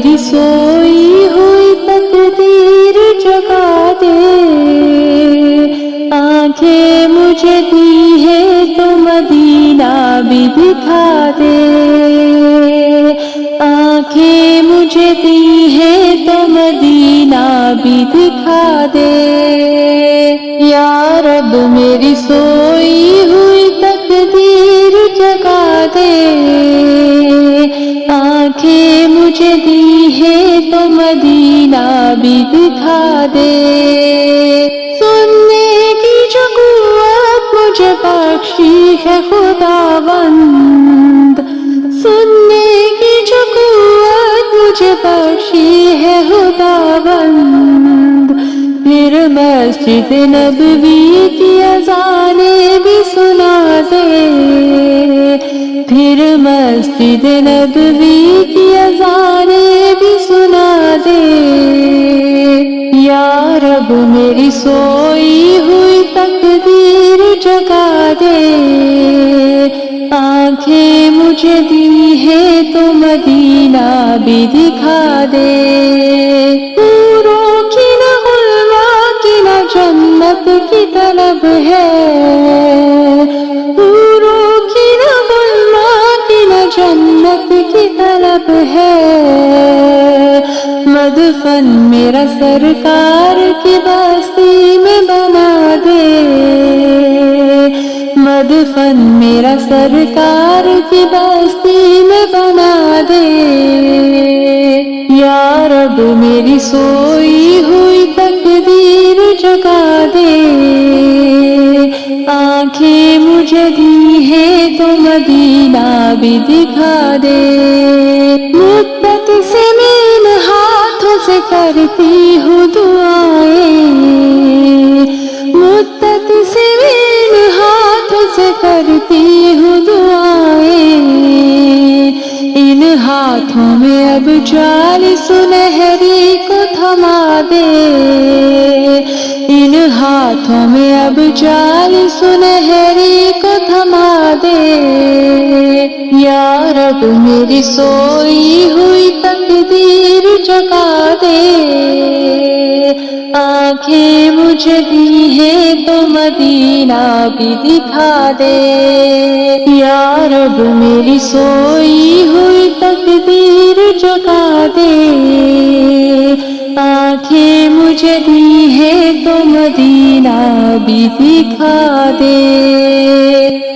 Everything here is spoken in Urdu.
میری سوئی ہوئی تقدیر جگا دے، آنکھیں مجھے دی ہے تو مدینہ بھی دکھا دے، آنکھیں مجھے دی ہے تو مدینہ بھی دکھا دے۔ یا رب میری سوئی ہوئی تقدیر جگا دے، آنکھیں مجھے دی ہے تو مدینہ بھی دکھا دے۔ سننے کی جو قوت مجھے بخشی ہے خداوند، سننے کی جو قوت مجھے بخشی ہے خداوند، پھر مسجد نبوی کی اذانیں بھی سنا دے، پھر مسجد نبوی کی اذانیں بھی سنا دے۔ یا رب میری سوئی ہوئی تقدیر جگا دے، آنکھیں مجھے دی ہے تو مدینہ بھی دکھا دے۔ حوروں کی نہ غلما کی نہ جنت کی طلب ہے، حوروں کی نہ غلما کی نہ جنت کی طلب ہے، مدفن میرا سرکار کی بستی میں بنا دے، مدفن میرا سرکار کی بستی میں بنا دے۔ یا رب میری سوئی ہوئی تقدیر جگا دے، آنکھیں مجھے دی ہے تو مدینہ بھی دکھا دے۔ مدت سے میں ان ہاتھوں سے کرتی ہوں دعائیں، مدت سے میں ان ہاتھوں سے کرتی ہوں دعائیں، ان ہاتھوں میں اب جال سنہری کو تھما دے، ان ہاتھوں میں اب جال سنہری کو تھما دے۔ یا رب میری سوئی ہوئی تقدیر جگا دے، آنکھیں مجھے دی ہے تو مدینہ بھی دکھا دے۔ یا رب میری سوئی ہوئی تقدیر جگا دے، آنکھیں مجھے دی ہے تو مدینہ بھی دکھا دے۔